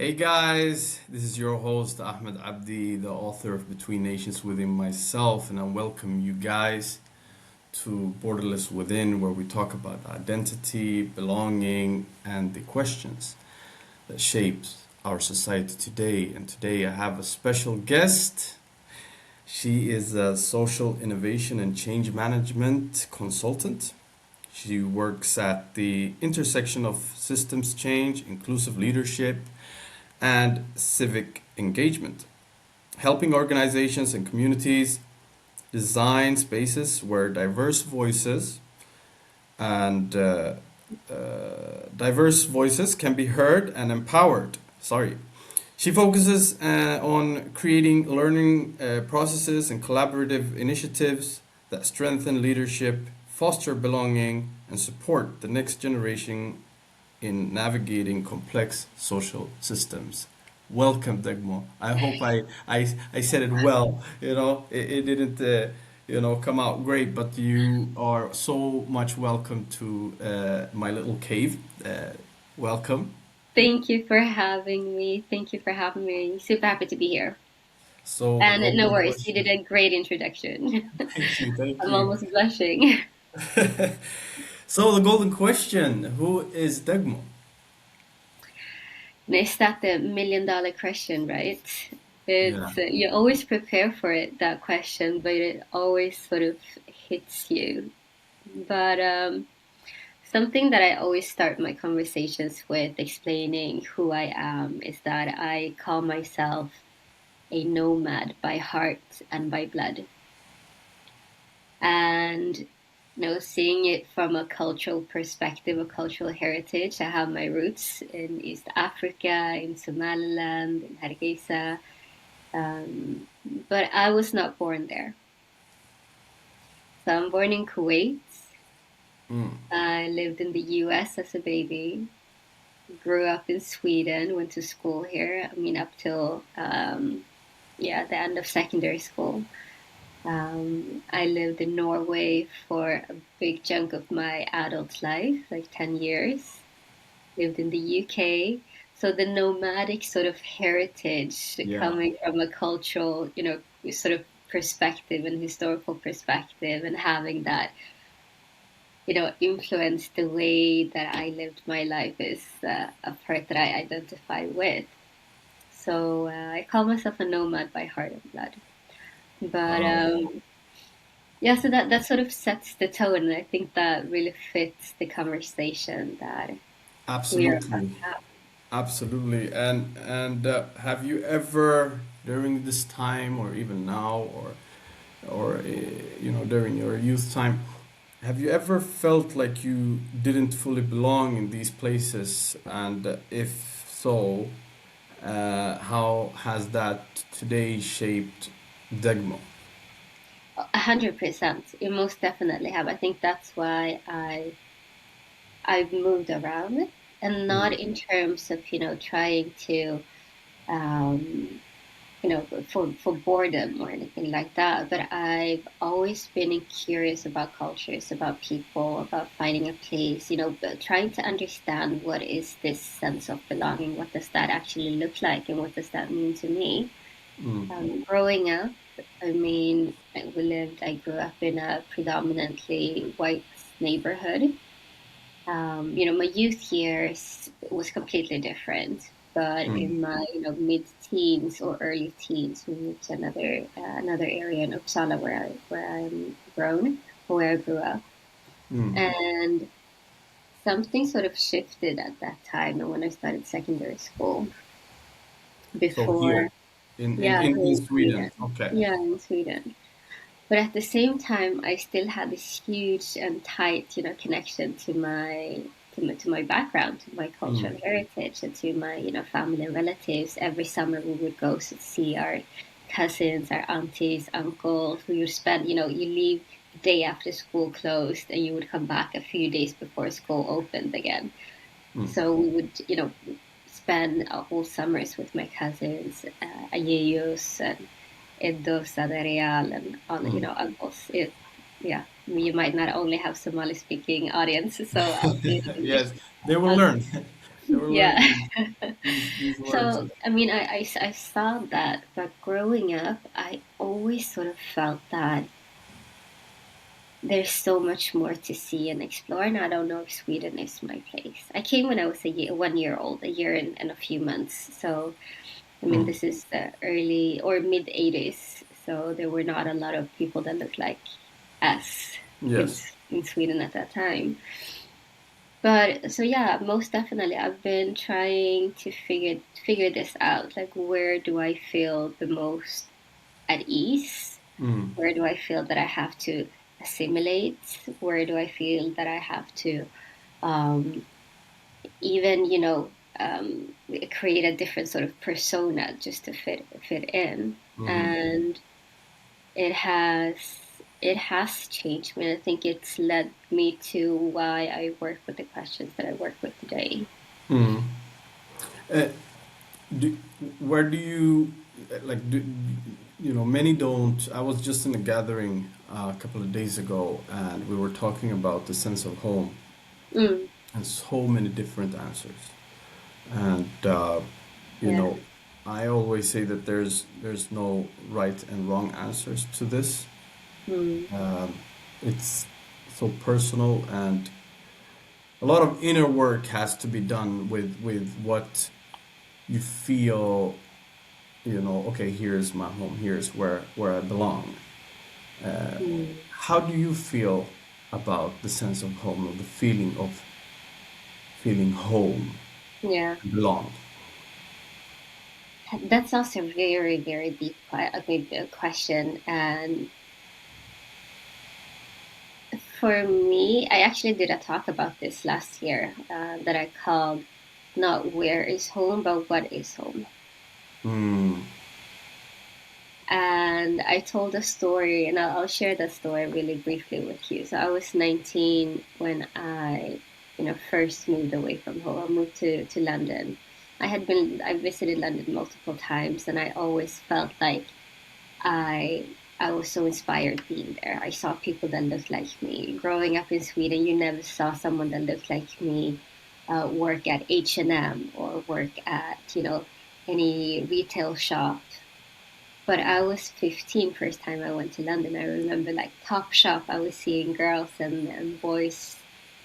Hey guys, this is your host Ahmed Abdi, the author of Between Nations Within Myself, and I welcome you guys to Borderless Within, where we talk about identity, belonging, and the questions that shapes our society today. And today I have a special guest. She is a social innovation and change management consultant. She works at the intersection of systems change, inclusive leadership, and civic engagement, helping organizations and communities design spaces where and diverse voices can be heard and empowered. Sorry. She focuses on creating learning processes and collaborative initiatives that strengthen leadership, foster belonging, and support the next generation in navigating complex social systems. Welcome, Degmo. I hope I said it well. It didn't come out great, but you are so much welcome to my little cave. Welcome. Thank you for having me. Thank you for having me. Super happy to be here. So the And no golden worries, you did question. a great introduction. Thank you, thank I'm you. almost blushing. So the golden question: Who is Degmo? And is that the $1 million question, right? Yeah. You always prepare for it, that question, but it always sort of hits you. But something that I always start my conversations with explaining who I am is that I call myself a nomad by heart and by blood. And seeing it from a cultural perspective, a cultural heritage. I have my roots in East Africa, in Somaliland, in Hargeisa, but I was not born there. So I'm born in Kuwait. Mm. I lived in the US as a baby, grew up in Sweden, went to school here. I mean, up till the end of secondary school. I lived in Norway for a big chunk of my adult life, like 10 years. Lived in the UK. So the nomadic sort of heritage Yeah. coming from a cultural, sort of perspective and historical perspective and having that, influence the way that I lived my life is a part that I identify with. So I call myself a nomad by heart and blood. But Wow. yeah, so that sort of sets the tone, and I think that really fits the conversation that we're about Absolutely. to have. Absolutely. And have you ever during this time or even now or during your youth time, have you ever felt like you didn't fully belong in these places? And if so, how has that today shaped Degmo? 100%. You most definitely have. I think that's why I've moved around, and not Mm, in terms of trying to um, for boredom or anything like that. But I've always been curious about cultures, about people, about finding a place. But trying to understand what is this sense of belonging. What does that actually look like, and what does that mean to me? mm, Growing up, I mean, I grew up in a predominantly white neighborhood. My youth years was completely different. But mm, in my, mid-teens or early teens, we moved to another area in Uppsala where I grew up, mm. and something sort of shifted at that time. And when I started secondary school, So here before, yeah, in here in Sweden. Sweden, Okay. yeah, in Sweden. But at the same time, I still had this huge and tight, connection to my background, to my Mm, cultural heritage, and to my, family and relatives. Every summer, we would go to see our cousins, our aunties, uncles. We would spend, you leave the day after school closed, and you would come back a few days before school opened again. mm, So we would, spend whole summers with my cousins, Ayeyos and Edo Sadarial and all, mm. uncles. Yeah, you might not only have Somali speaking audience, so I'll say it in English. Yes, they will Um, learn. Never learned Yeah. these words. So, I mean, I saw that, but growing up, I always sort of felt that there's so much more to see and explore, and I don't know if Sweden is my place. I came when I was 1 year old, a year and a few months. So, I mean, Mm. this is the early or mid 80s, so there were not a lot of people that looked like us in Yes. in Sweden at that time. But so yeah, most definitely, I've been trying to figure this out. Like, where do I feel the most at ease? Mm. Where do I feel that I have to assimilate? Where do I feel that I have to um, even, create a different sort of persona just to fit in? Hmm. And it has it has changed me. I think it's led me to why I work with the questions that I work with today. Mm. Uh, do, where do you like? Many don't. I was just in a gathering a couple of days ago, and we were talking about the sense of home Mm, and so many different answers. And you yeah. know, I always say that there's no right and wrong answers to this. Mm, Um, it's so personal, and a lot of inner work has to be done with what you feel. Okay, here's my home. Here's where I belong. mm, How do you feel about the sense of home, or the feeling of feeling home, yeah. belong? That's also a very, very deep, question. And for me, I actually did a talk about this last year that I called not where is home, but what is home. Mm. And I told a story, and I'll share that story really briefly with you. So I was 19 when I, first moved away from home. I moved to London. I visited London multiple times, and I always felt like I was so inspired being there. I saw people that looked like me. Growing up in Sweden, you never saw someone that looked like me work at H&M or work at, any retail shop. But I was 15 first time I went to London. I remember like Top Shop, I was seeing girls and boys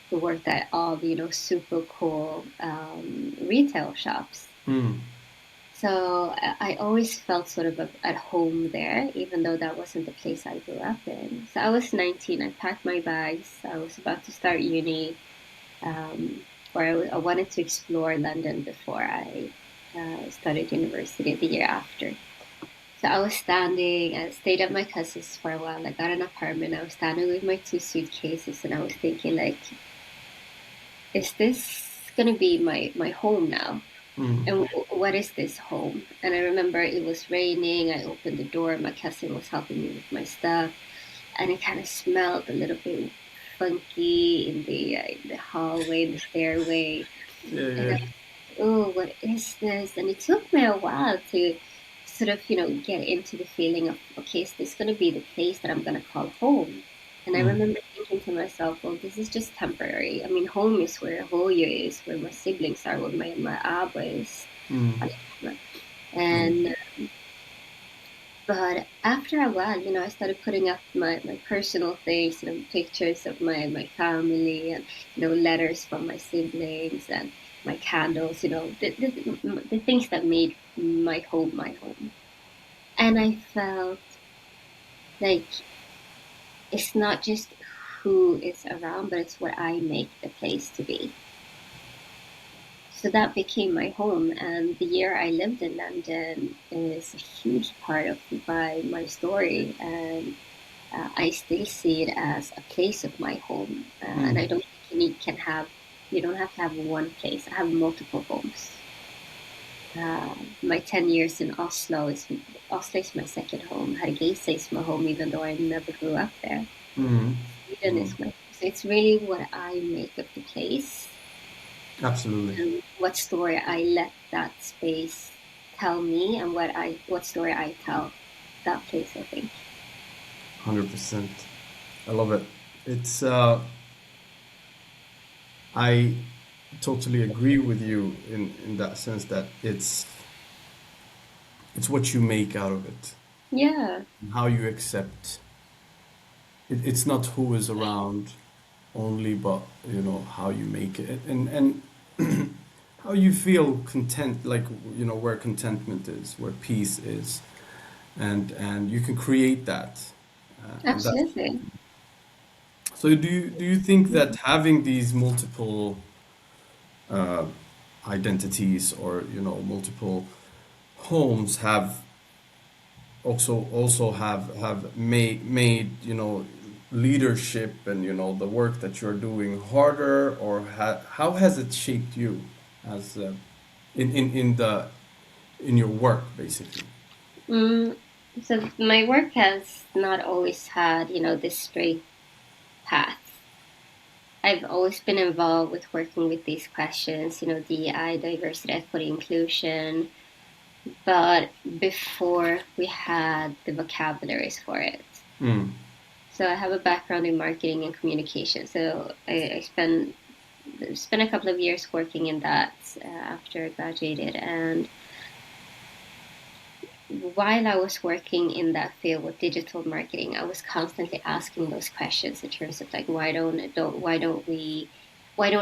who worked at all the, super cool retail shops. Mm. So I always felt sort of at home there, even though that wasn't the place I grew up in. So I was 19. I packed my bags. I was about to start uni, um, I wanted to explore London before I started university the year after. So I was standing, I stayed at my cousin's for a while. I got an apartment. I was standing with my two suitcases, and I was thinking, like, is this gonna be my home now? Mm. And what is this home? And I remember it was raining. I opened the door. My cousin was helping me with my stuff, and it kind of smelled a little bit funky in the hallway, the stairway. Yeah, And yeah. I was, oh, what is this? And it took me a while to sort of, get into the feeling of, okay, is this going to be the place that I'm going to call home? And I Mm. remember thinking to myself, well, this is just temporary. I mean, home is where Hoyo is, where my siblings are, where my Abba is. Mm. Mm. And but after a while, I started putting up my personal things, pictures of my family and, letters from my siblings and my candles, the things that made my home. And I felt like it's not just who is around, but it's what I make the place to be. So that became my home. And the year I lived in London is a huge part of my story. And I still see it as a place of my home, and I Mm. don't think you don't have to have one place. I have multiple homes. My 10 years in Oslo is my second home. Hargeisa is my home, even though I never grew up there. Mm. Sweden Mm. is my home. So it's really what I make of the place Absolutely. and what story I let that space tell me, and what story I tell that place. I think. 100%. I love it. It's I totally agree with you in that sense that it's what you make out of it, Yeah, how you accept. It's not who is around only, but how you make it, and how you feel content, like where contentment is, where peace is, and you can create that, and that's absolutely. so. Do you think that having these multiple uh, identities, or multiple homes, have also have made leadership and the work that you're doing harder, or how has it shaped you as in your work, basically? Mm, so my work has not always had, this straight path. I've always been involved with working with these questions, DEI, diversity, equity, inclusion, but before we had the vocabularies for it. Mm. So I have a background in marketing and communication. So I spent a couple of years working in that after I graduated. And while I was working in that field with digital marketing, I was constantly asking those questions in terms of like, why don't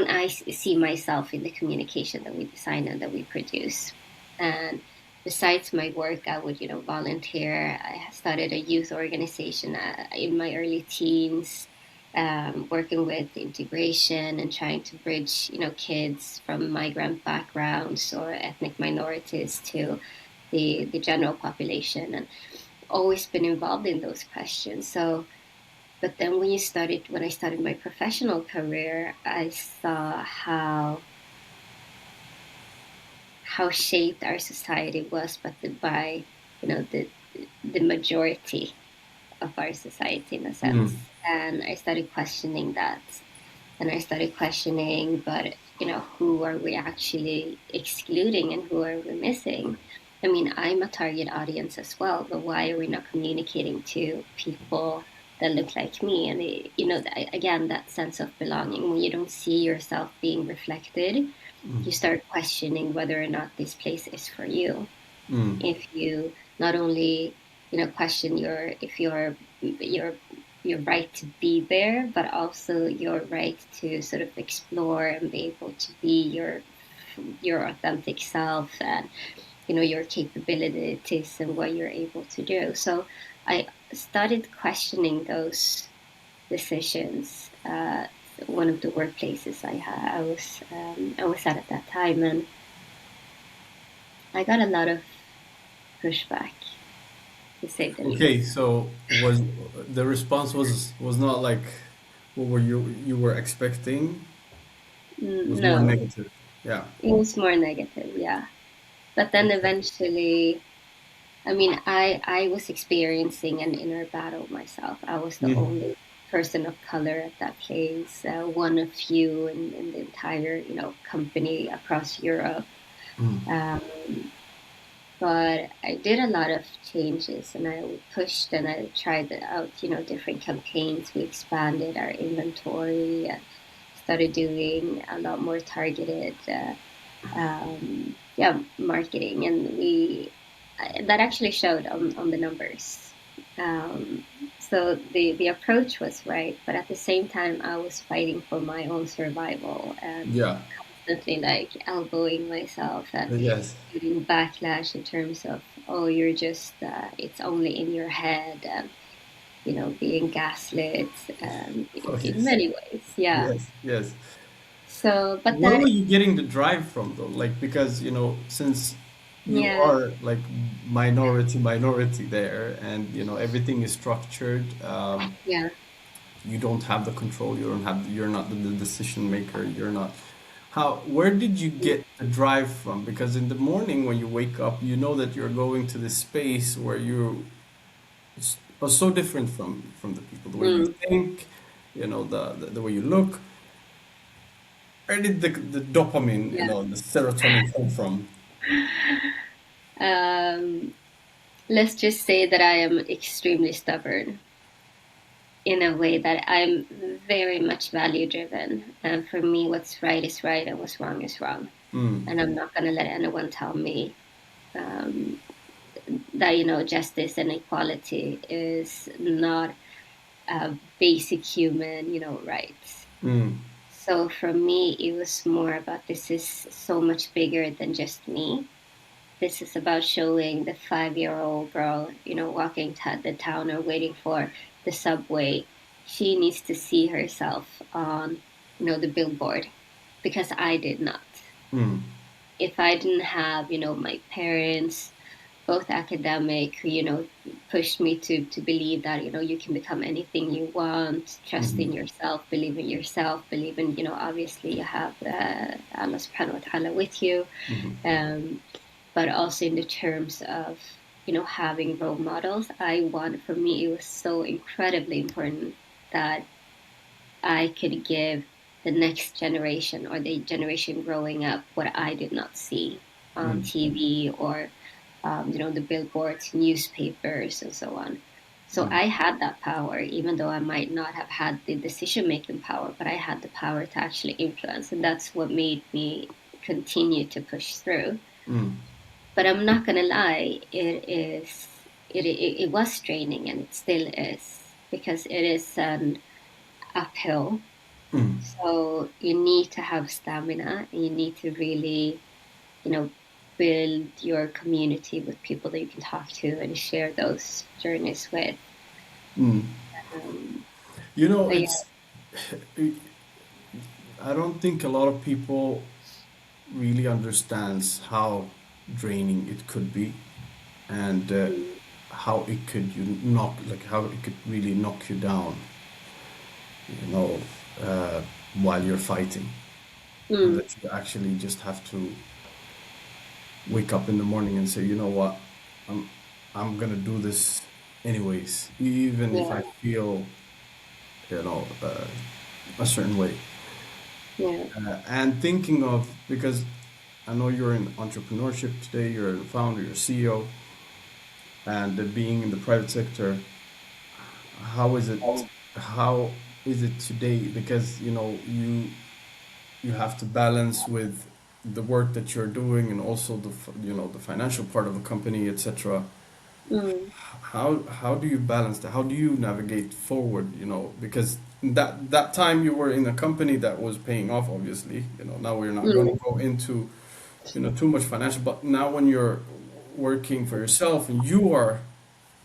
I see myself in the communication that we design and that we produce? And besides my work, I would, volunteer. I started a youth organization in my early teens, working with integration and trying to bridge, kids from migrant backgrounds or ethnic minorities to the general population, and always been involved in those questions. So, but then when I started my professional career, I saw how shaped our society was, but by the majority of our society in a Mm. sense. And I started questioning that. And I started questioning, but who are we actually excluding and who are we missing? I mean, I'm a target audience as well, but why are we not communicating to people that look like me? And again, that sense of belonging, when you don't see yourself being reflected, you start questioning whether or not this place is for you. Mm. If you not only question your right to be there, but also your right to sort of explore and be able to be your authentic self, and your capabilities and what you're able to do. So I started questioning those decisions. One of the workplaces I was at that time, and I got a lot of pushback, to say the Okay, least. so was the response was not like what were you were expecting? It was more No, negative. Yeah. it was more negative, yeah. But then Okay. eventually, I mean, I was experiencing an inner battle myself. I was the Mm. only person of color at that place, one of few in the entire, company across Europe. Um, but I did a lot of changes, and I pushed and I tried out, different campaigns. We expanded our inventory, started doing a lot more targeted, yeah, marketing, and that actually showed on the numbers. Um, so the approach was right, but at the same time, I was fighting for my own survival and Yeah. constantly like elbowing myself and Yes. getting backlash in terms of, oh, you're just it's only in your head, and being gaslit, Oh, in yes. many ways, yeah. Yes. Yes. So, but Where were that, you getting the drive from, though? Like, because, since you yeah, are like minority there, and everything is structured, yeah. you don't have the control, you're not the decision maker, you're not. Where did you get the drive from? Because in the morning when you wake up, you know that you're going to this space where you are so different from the people, the way you Mm, think, the way you look. Where did the dopamine, yeah. the serotonin come from? Um, let's just say that I am extremely stubborn. in a way that I'm very much value driven. And for me, what's right is right and what's wrong is wrong. Mm. And I'm not going to let anyone tell me um, that, justice and equality is not basic human, rights. Mm. So for me, it was more about this is so much bigger than just me. This is about showing the 5-year-old girl, walking the town or waiting for the subway. She needs to see herself on, the billboard because I did not. Mm. If I didn't have, my parents, both academic, who, pushed me to believe that, you can become anything you want, trust Mm-hmm. in yourself, believe in, obviously you have Allah subhanahu wa ta'ala with you. Mm-hmm. Um, but also in the terms of having role models. For me it was so incredibly important that I could give the next generation or the generation growing up what I did not see on Mm. TV or the billboards, newspapers, and so on. So Mm. I had that power, even though I might not have had the decision making power, but I had the power to actually influence, and that's what made me continue to push through. Mm. But I'm not gonna lie, it was draining and it still is because it is an uphill. Mm. So you need to have stamina and you need to really, you know, build your community with people that you can talk to and share those journeys with. Mm. Um, You know, but yeah, it's I don't think a lot of people really understands how draining it could be, and mm, how it could how it could really knock you down, you know, uh, while you're fighting, and mm, that you actually just have to wake up in the morning and say, you know what, I'm I'm gonna do this anyways, even if I yeah, feel, a certain way. yeah, And thinking of, because I know you're in entrepreneurship today, you're a founder, you're a CEO, and being in the private sector, how is it? How is it today? Because you have to balance with the work that you're doing and also the financial part of a company, etc. mm, How do you balance that? How do you navigate forward? Because that time you were in a company that was paying off, obviously. Now we're not going to mm, go into too much financial, but now when you're working for yourself and you are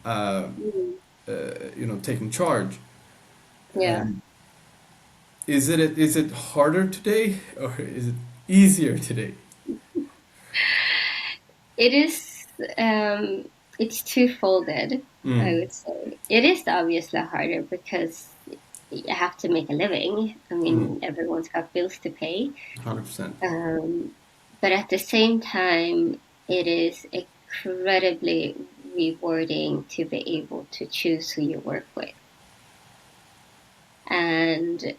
uh, mm, taking charge, yeah. um, is it harder today or is it easier today? It is, it's two-folded, I Mm, would say. It is obviously harder because you have to make a living. I mm, mean, everyone's got bills to pay. 100%. Um, but at the same time, it is incredibly rewarding to be able to choose who you work with. And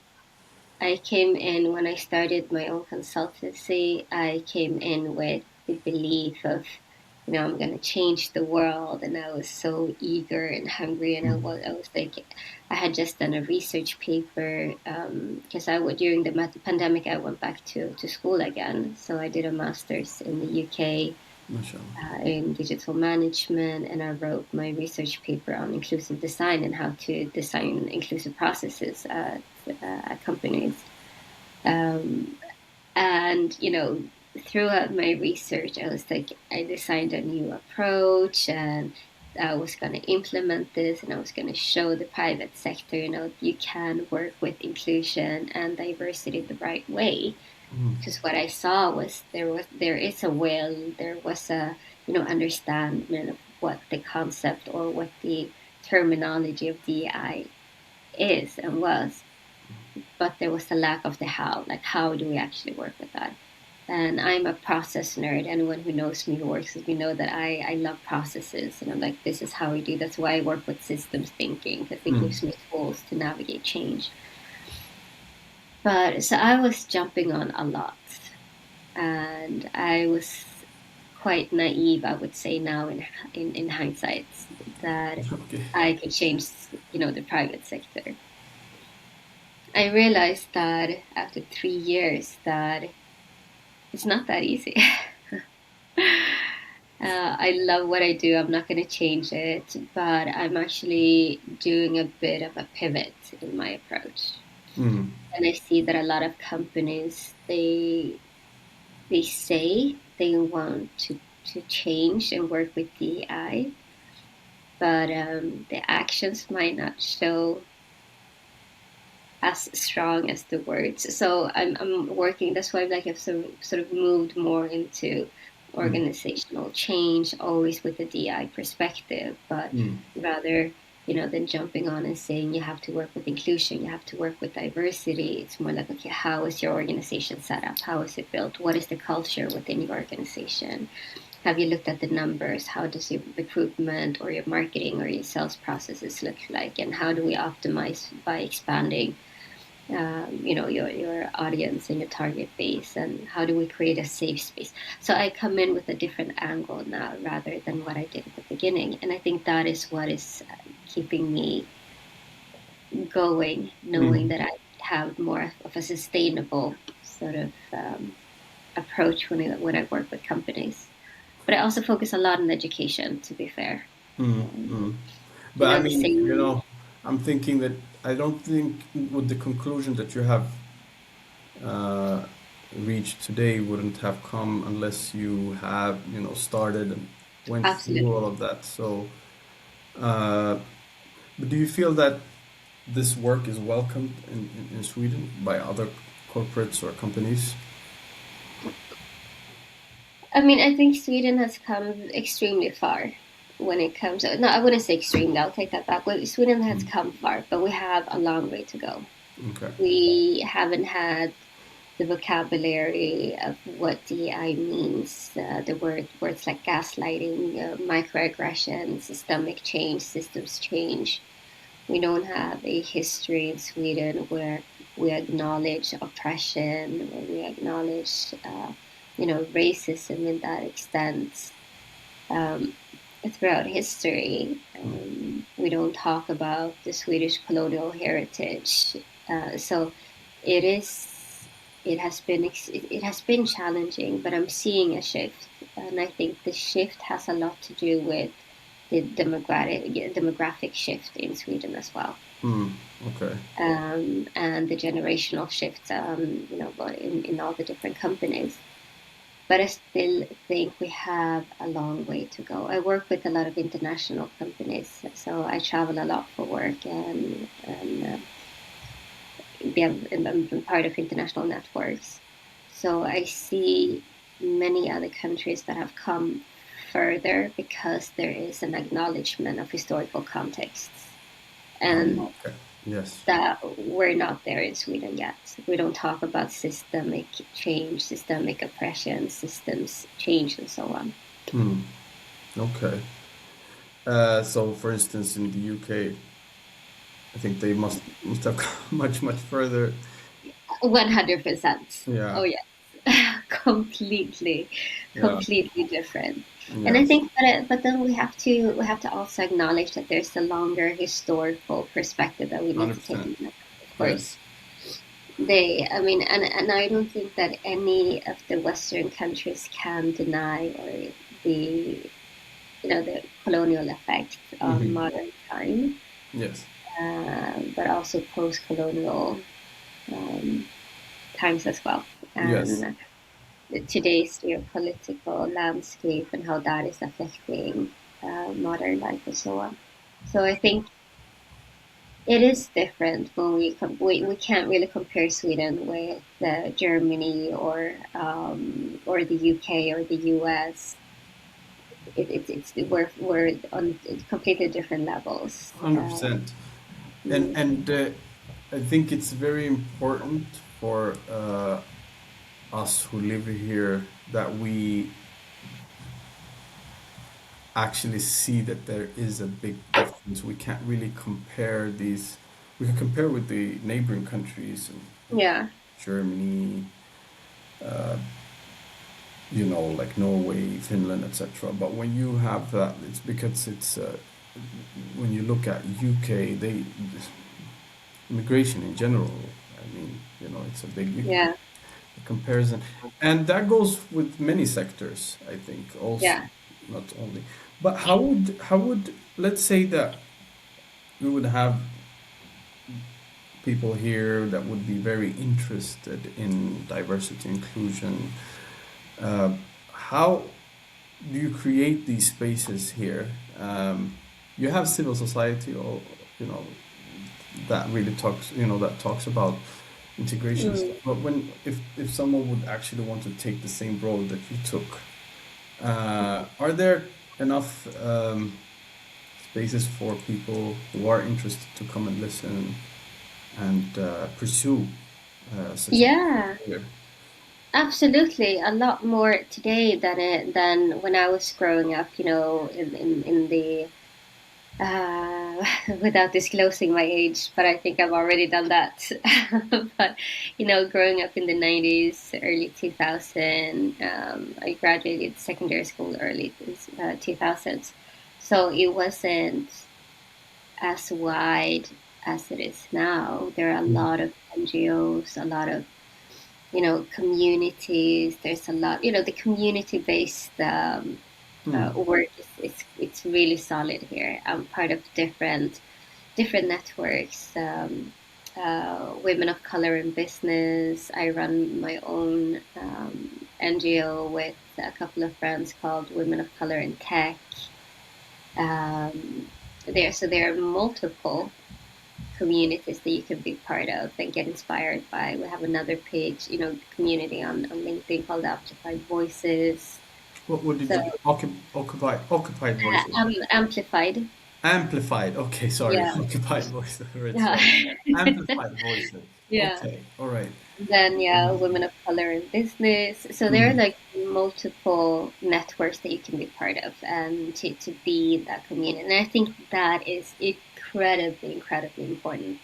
I came in when I started my own consultancy, I came in with the belief of, I'm going to change the world. And I was so eager and hungry. And I was like, I had just done a research paper because during the pandemic, I went back to school again. So I did a master's in the UK Mashallah. in digital management, and I wrote my research paper on inclusive design and how to design inclusive processes at companies. Um, and, throughout my research, I was like, I designed a new approach and I was going to implement this and I was going to show the private sector, you can work with inclusion and diversity the right way. Mm, Because what I saw was there is a will, there was a, understanding of what the concept or what the terminology of DEI is and was, but there was a lack of the how. Like, how do we actually work with that? And I'm a process nerd. Anyone who knows me, who works with me, know that I love processes. And I'm like, this is how we do. That's why I work with systems thinking, because it mm, gives me tools to navigate change. But so I was jumping on a lot, and I was quite naive, I would say now in hindsight, that Okay. I could change, the private sector. I realized that after 3 years that it's not that easy. I love what I do. I'm not going to change it, but I'm actually doing a bit of a pivot in my approach. Mm, And I see that a lot of companies, they say they want to change and work with DEI, but the actions might not show as strong as the words. So I'm working. That's why like I've sort of moved more into mm, organizational change, always with the DI perspective, but mm, rather than jumping on and saying you have to work with inclusion, you have to work with diversity. It's more like, okay, how is your organization set up? How is it built? What is the culture within your organization? Have you looked at the numbers? How does your recruitment or your marketing or your sales processes look like? And how do we optimize by expanding your audience and your target base, and how do we create a safe space? So I come in with a different angle now rather than what I did at the beginning, and I think that is what is keeping me going, knowing mm. that I have more of a sustainable sort of approach when I work with companies. But I also focus a lot on education, to be fair. Mm, Um, mm. But I the mean, same. I'm thinking that I don't think with the conclusion that you have uh, reached today wouldn't have come unless you have, started and went through all Absolutely. of that. So, uh, but do you feel that this work is welcomed in Sweden by other corporates or companies? I mean, I think Sweden has come extremely far when it comes. No, I wouldn't say extremely. I'll take that back. Well, Sweden has Mm. come far, but we have a long way to go. Okay. We haven't had the vocabulary of what DI means. The words like gaslighting, microaggression, systemic change, systems change. We don't have a history in Sweden where we acknowledge oppression, where we acknowledge, racism in that extent um, throughout history. Mm. We don't talk about the Swedish colonial heritage. So it is. It has been challenging, but I'm seeing a shift, and I think the shift has a lot to do with the demographic shift in Sweden as well, Mm. Okay. and the generational shift, in all the different companies. But I still think we have a long way to go. I work with a lot of international companies, so I travel a lot for work, and I'm part of international networks. So I see many other countries that have come further because there is an acknowledgement of historical contexts, and Okay. Yes. that we're not there in Sweden yet. We don't talk about systemic change, systemic oppression, systems change, and so on. Mm. Okay. So, for instance, in the UK, I think they must have come much further. 100%. Yeah. Oh yes, completely, Yeah. completely different. And I Yes. think, but then we have to also acknowledge that there's a longer historical perspective that we need to take 100%. into account. Of Yes. course, I mean, and I don't think that any of the Western countries can deny or the the colonial effect on Hmm. modern time, Yes. but also post-colonial um, times as well. Yes. And today's geopolitical landscape and how that is affecting modern life and so on. So I think it is different when we can't really compare Sweden with Germany or the UK or the US. We're on completely different levels. 100%. And Mm, I think it's very important for us who live here that we actually see that there is a big difference. We can't really compare these. We can compare with the neighboring countries, yeah, Germany, like Norway, Finland, etc. But when you have that, it's because it's when you look at UK, they immigration in general. I mean, it's a big Yeah. comparison, and that goes with many sectors. I think also, Yeah. not only. But how would let's say that we would have people here that would be very interested in diversity inclusion. Uh, how do you create these spaces here? You have civil society, or you know that really talks about integration Mm. stuff. But if someone would actually want to take the same role that you took, are there enough spaces for people who are interested to come and listen and pursue such a Yeah. career? Absolutely, a lot more today than when I was growing up. In the without disclosing my age, but I think I've already done that. But growing up in the 90s, early 2000, I graduated secondary school early 2000s, so it wasn't as wide as it is now. There are a Mm. lot of NGOs, a lot of communities. There's a lot, the community-based Mm. work it's really solid here. I'm part of different networks. Women of color in business. I run my own NGO with a couple of friends called Women of Color in Tech. There are multiple communities that you can be part of and get inspired by. We have another page, community on LinkedIn called Amplified Voices. What did So you occupied voices? amplified, Amplified. Okay, sorry. yeah, Occupied voices. Right, yeah, sorry. Amplified voices. yeah. Okay, all right. Then yeah, Amazing. women of color in business. So there are Mm. like multiple networks that you can be part of and to be in that community. And I think that is incredibly important.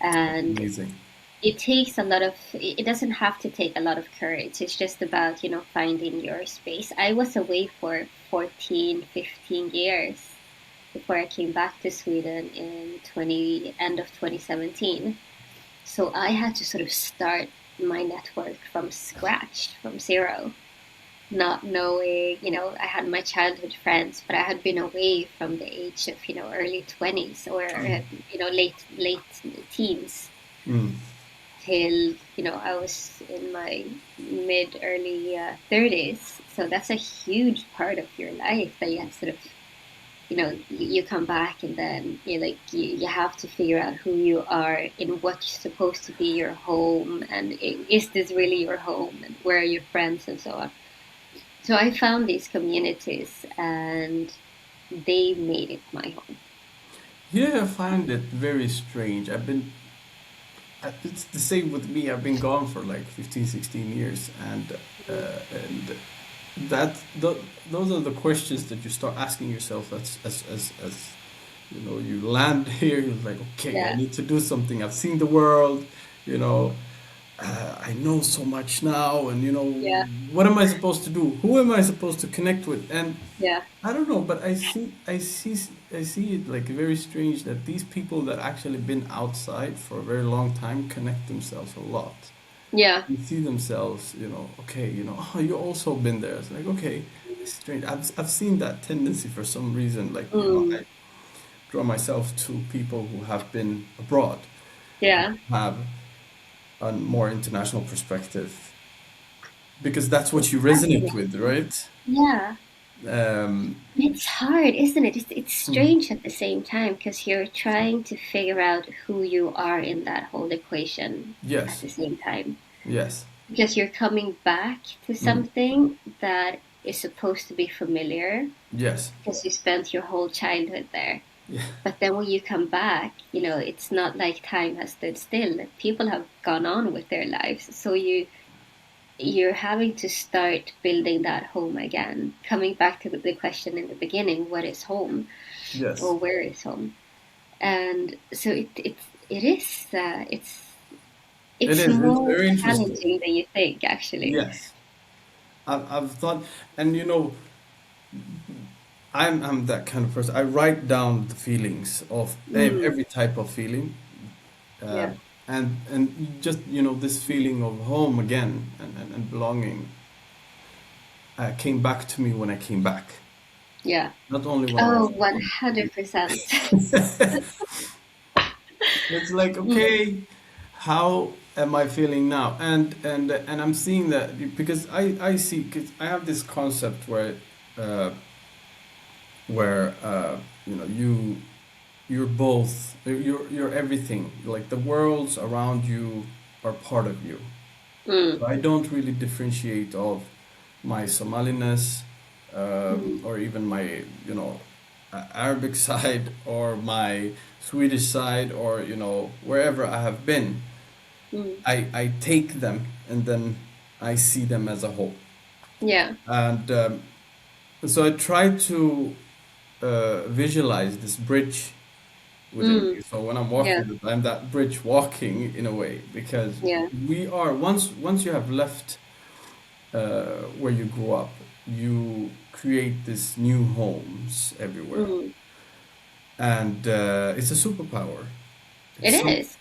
And Amazing. it takes a lot of, it doesn't have to take a lot of courage. It's just about, finding your space. I was away for 14, 15 years before I came back to Sweden in 20 end of 2017. So I had to sort of start my network from scratch, from zero, not knowing, I had my childhood friends, but I had been away from the age of, early 20s or, late teens Mm. till I was in my mid early 30s. So that's a huge part of your life that you have sort of you come back and then you have to figure out who you are in what's supposed to be your home, and is this really your home, and where are your friends and so on. So I found these communities and they made it my home. Yeah, I find it very strange. It's the same with me. I've been gone for like 15, 16 years, and those are the questions that you start asking yourself as you land here. You're like, okay, I Yeah, need to do something. I've seen the world, you know. I know so much now, and yeah, what am I supposed to do? Who am I supposed to connect with? And yeah, I don't know, but I see it like very strange that these people that actually been outside for a very long time connect themselves a lot. yeah. You see themselves, okay, oh, you also been there. It's like, okay, it's strange. I've seen that tendency for some reason. Like, Mm, I draw myself to people who have been abroad, yeah. have a more international perspective, because that's what you resonate Exactly. with, right? Yeah. Um, It's hard, isn't it? It's mm, strange at the same time because you're trying to figure out who you are in that whole equation at yes, the same time. yes, Because you're coming back to mm, something that is supposed to be familiar yes, because you spent your whole childhood there. yeah, But then when you come back, it's not like time has stood still. People have gone on with their lives. So you're having to start building that home again. Coming back to the question in the beginning, what is home yes. or where is home? And so it is It it's is. It's more very interesting. challenging than you think, actually. Yes. I've thought, and I'm that kind of person. I write down the feelings of Mm, every type of feeling, uh, yeah, and just this feeling of home again and belonging came back to me when I came back. yeah. Not only when I Oh, was gone. 100%. It's like, Mm, okay, how am I feeling now? And I'm seeing that because I see, because I have this concept uh, where you're both, you're everything. Like the worlds around you are part of you. mm, So I don't really differentiate of my Somaliness, mm, or even my Arabic side, or my Swedish side, or wherever I have been. mm. I take them and then I see them as a whole. Yeah. And so I try to visualize this bridge within Mm, me. So when I'm yeah, walking, I'm that bridge walking in a way, because yeah. we are, once you have left where you grew up, you create this new homes everywhere, Mm. and it's a superpower. It's It some, is.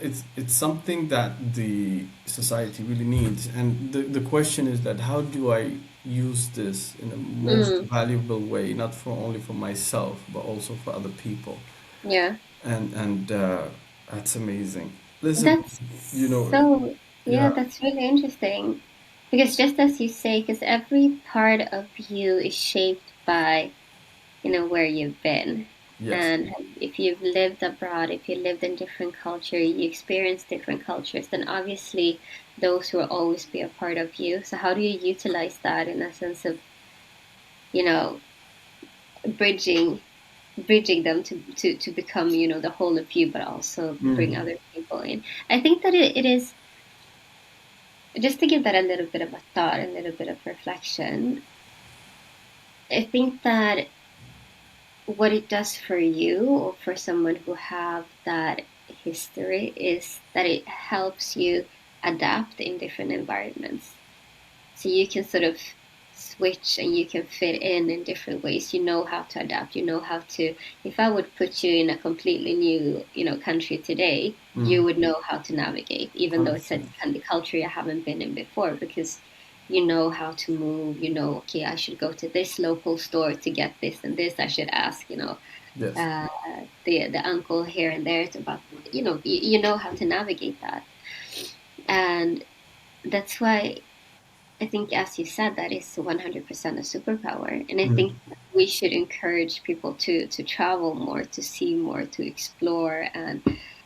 it's something that the society really needs, and the question is that how do I use this in the most Mm, valuable way, not for only for myself but also for other people, yeah. and that's amazing. Listen, That's you know, so, yeah, yeah, that's really interesting. Because just as you say, because every part of you is shaped by, where you've been. yes, And if you've lived abroad, if you lived in different culture, you experience different cultures, then obviously those will always be a part of you. So how do you utilize that in a sense of, you know, bridging bridging them to become, the whole of you, but also bring mm, other people in. I think that it is just to give that a little bit of a thought, a little bit of reflection. I think that what it does for you or for someone who have that history is that it helps you adapt in different environments. So you can sort of switch and you can fit in different ways. You know how to adapt. You know how to, if I would put you in a completely new, country today, mm, you would know how to navigate, even though it's a 100%. kind of culture you haven't been in before, because you know how to move. You know, okay, I should go to this local store to get this and this. I should ask, Yes. uh, the uncle here and there to about, you know how to navigate that, and that's why I think, as you said, that is 100% a superpower. And I Mm, think we should encourage people to travel more, to see more, to explore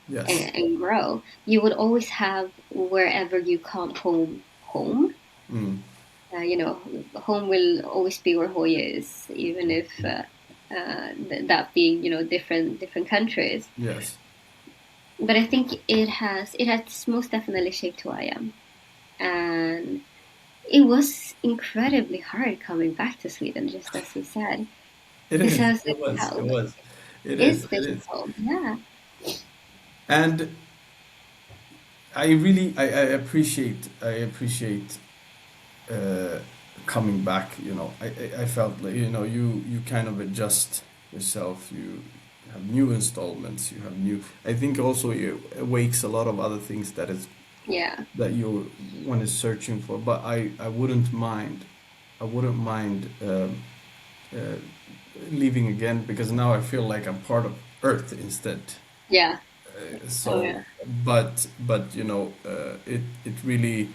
yes. and grow. You would always have wherever you call home, home. Mm, Home will always be where Hoya is, even if that being, different countries. yes. But I think it has most definitely shaped who I am. And it was incredibly hard coming back to Sweden, just as you said, It because I is. was It like, was. It "Wow, was. It is. it's It is. difficult." Yeah. And I appreciate uh, coming back. I felt like you kind of adjust yourself. You have new installments. You have new. I think also it awakes a lot of other things Yeah. that you one is searching for. But I wouldn't mind. I wouldn't mind uh, leaving again, because now I feel like I'm part of Earth instead. Yeah. Oh So, yeah. but it really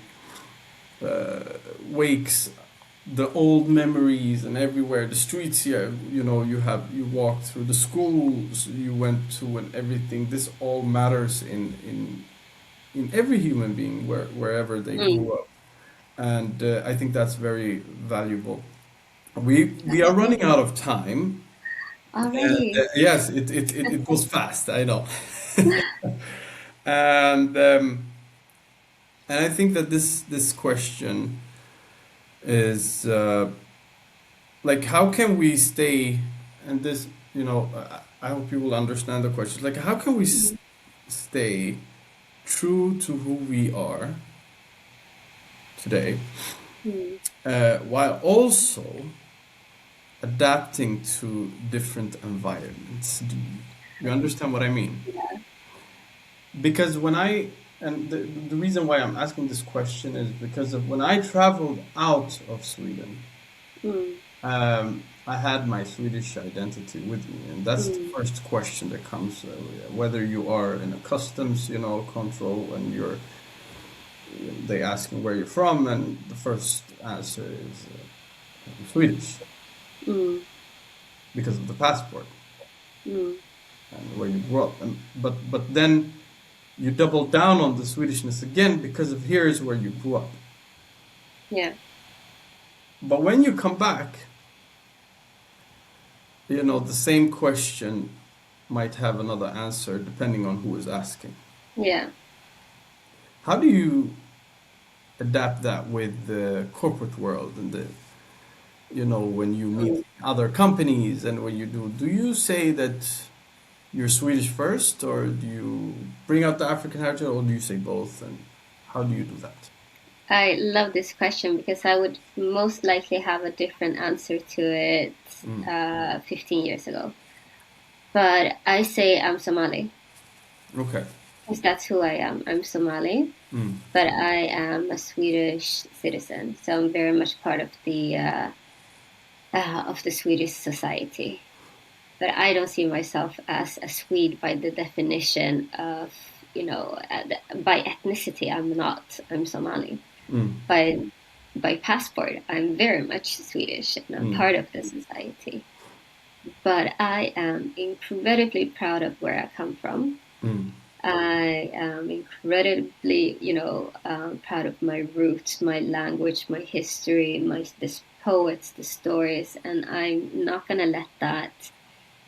wakes the old memories, and everywhere the streets here, you walk through the schools you went to and everything. This all matters in every human being, wherever they Mm. grew up, and I think that's very valuable. We are running out of time, and Already. yes, it goes fast, I know. and and I think that this question is like, how can we stay, and this, I hope you will understand the question, like how can we Mm. stay true to who we are today, Mm. while also adapting to different environments. Do you understand what I mean? Yeah. Because and the reason why I'm asking this question is because of when I traveled out of Sweden, Mm. I had my Swedish identity with me, and that's the Mm. first question that comes, whether you are in a customs, control, and they ask you where you're from, and the first answer is I'm Swedish Mm. because of the passport Mm. and where you grew up, and but then you double down on the Swedishness again because of here is where you grew up. Yeah. But when you come back, the same question might have another answer depending on who is asking. Yeah. How do you adapt that with the corporate world and when you meet Mm. other companies and when you do you say that you're Swedish first, or do you bring out the African heritage, or do you say both, and how do you do that? I love this question because I would most likely have a different answer to it Mm. 15 years ago. But I say I'm Somali Okay. because that's who I am. I'm Somali, Mm. but I am a Swedish citizen, so I'm very much part of the Swedish society. But I don't see myself as a Swede by the definition of, by ethnicity. I'm not. I'm Somali. Mm. By by passport, I'm very much Swedish and I'm Mm. part of the society. But I am incredibly proud of where I come from. Mm. I am incredibly, proud of my roots, my language, my history, the poets, the stories, and I'm not gonna let that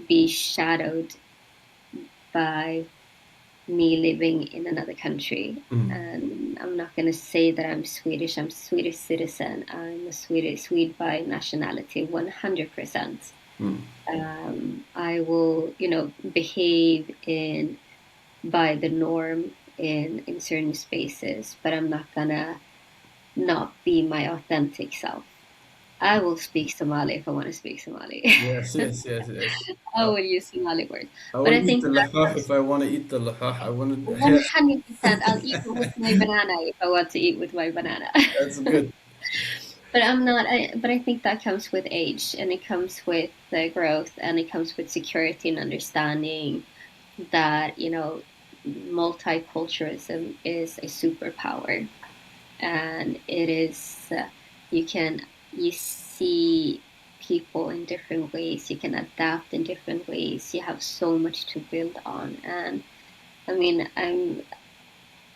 be shadowed by me living in another country. Mm. And I'm not going to say that I'm Swedish. I'm a Swedish citizen. I'm a Swede by nationality, 100%. Mm. I will, behave in by the norm in certain spaces, but I'm not gonna not be my authentic self. I will speak Somali if I want to speak Somali. Yes, yes, yes, yes. I will use Somali words, I but will I eat think the that lahah comes if I want to eat the lahah. I want to. Yeah, 100%. I'll eat it with my banana if I want to eat with my banana. that's good. But I'm not. But I think that comes with age, and it comes with growth, and it comes with security and understanding that multiculturalism is a superpower, and it is you see people in different ways. You can adapt in different ways. You have so much to build on, and I mean,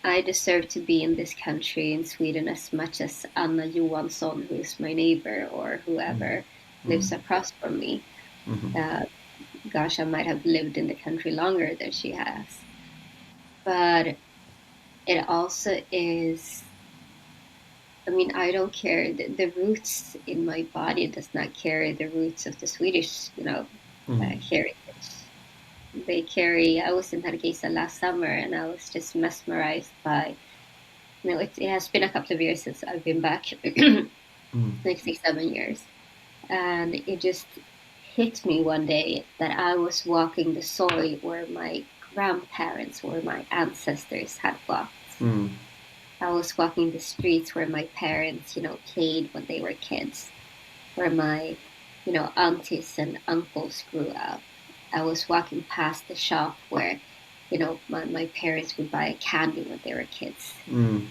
I deserve to be in this country in Sweden as much as Anna Johansson, who is my neighbor, or whoever lives across from me. Uh, Gosh, I might have lived in the country longer than she has. But it also is, I mean, I don't care. The roots in my body does not carry the roots of the Swedish, heritage. They carry, I was in Hargeisa last summer and I was just mesmerized by, it has been a couple of years since I've been back, like 6, 7 years. And it just hit me one day that I was walking the soil where my grandparents, where my ancestors had walked. Mm. I was walking the streets where my parents, played when they were kids, where my, aunties and uncles grew up. I was walking past the shop where, my parents would buy candy when they were kids. Mm.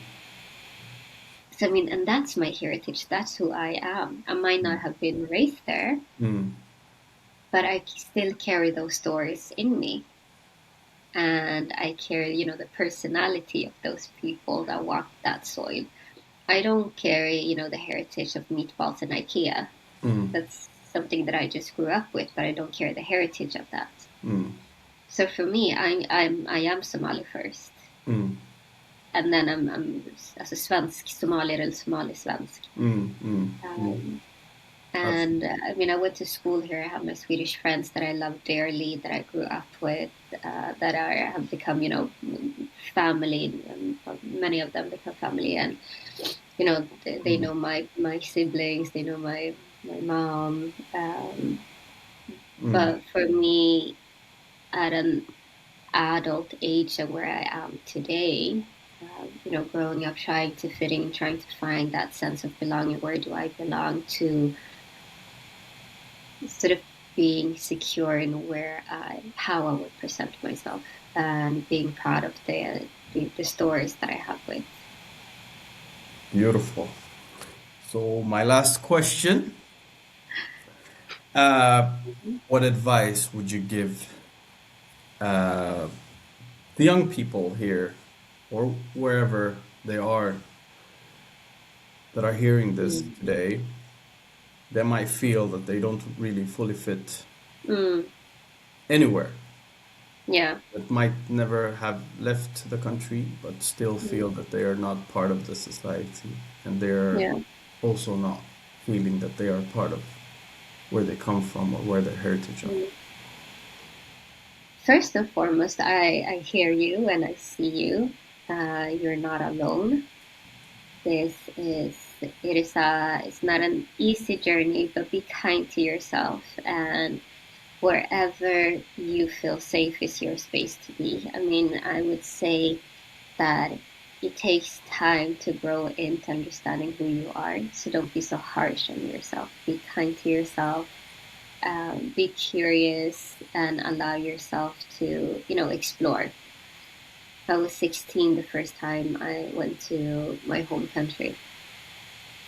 So, I mean, and that's my heritage. That's who I am. I might not have been raised there, Mm. but I still carry those stories in me. And I carry, the personality of those people that walked that soil. I don't carry, the heritage of meatballs and IKEA. Mm. That's something that I just grew up with, but I don't carry the heritage of that. Mm. So for me, I am Somali first, Mm. and then I'm alltså svensk somalier eller somali-svensk. Mm. Mm. Mm. Um, Absolutely. and I mean, I went to school here. I have my Swedish friends that I love dearly, that I grew up with, that have become, family, and many of them become family. And They know my siblings, they know my mom. Mm. But for me, at an adult age and where I am today, growing up, trying to fit in, trying to find that sense of belonging. Where do I belong to? Sort of being secure in how I would present myself, and being proud of the stories that I have with. Beautiful. So my last question, uh, what advice would you give uh, the young people here or wherever they are that are hearing this Mm. today? They might feel that they don't really fully fit Mm, anywhere, yeah. that might never have left the country, but still feel Mm, that they are not part of the society, and they're yeah. also not feeling that they are part of where they come from or where their heritage are. Mm. First and foremost, I hear you and I see you. You're not alone. It's not an easy journey, but be kind to yourself, and wherever you feel safe is your space to be. I mean, I would say that it takes time to grow into understanding who you are. So don't be so harsh on yourself. Be kind to yourself. Be curious and allow yourself to, explore. I was 16 the first time I went to my home country.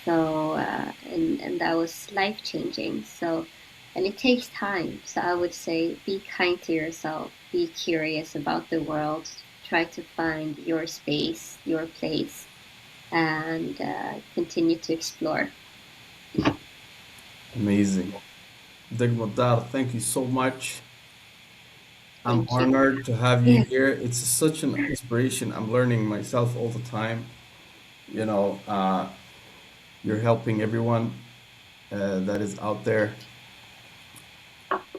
So, and that was life changing. So, and it takes time. So I would say be kind to yourself, be curious about the world, try to find your space, your place, and continue to explore. Amazing. Degmo Daar, thank you so much. I'm Thank you. honored to have you Yes. here. It's such an inspiration. I'm learning myself all the time. You know, you're helping everyone that is out there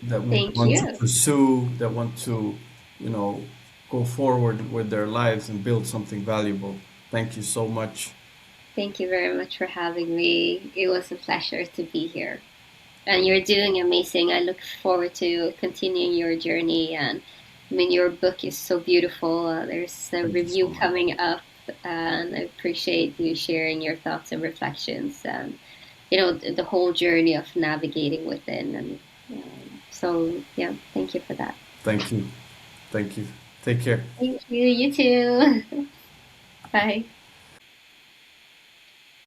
that would Thank want to you. pursue, that want to, you know, go forward with their lives and build something valuable. Thank you so much. Thank you very much for having me. It was a pleasure to be here. And you're doing amazing. I look forward to continuing your journey. And I mean, your book is so beautiful. There's a Thank you so review much. coming up, and I appreciate you sharing your thoughts and reflections, and the whole journey of navigating within. And so, yeah, thank you for that. Thank you. Thank you. Take care. Thank you. You too. Bye.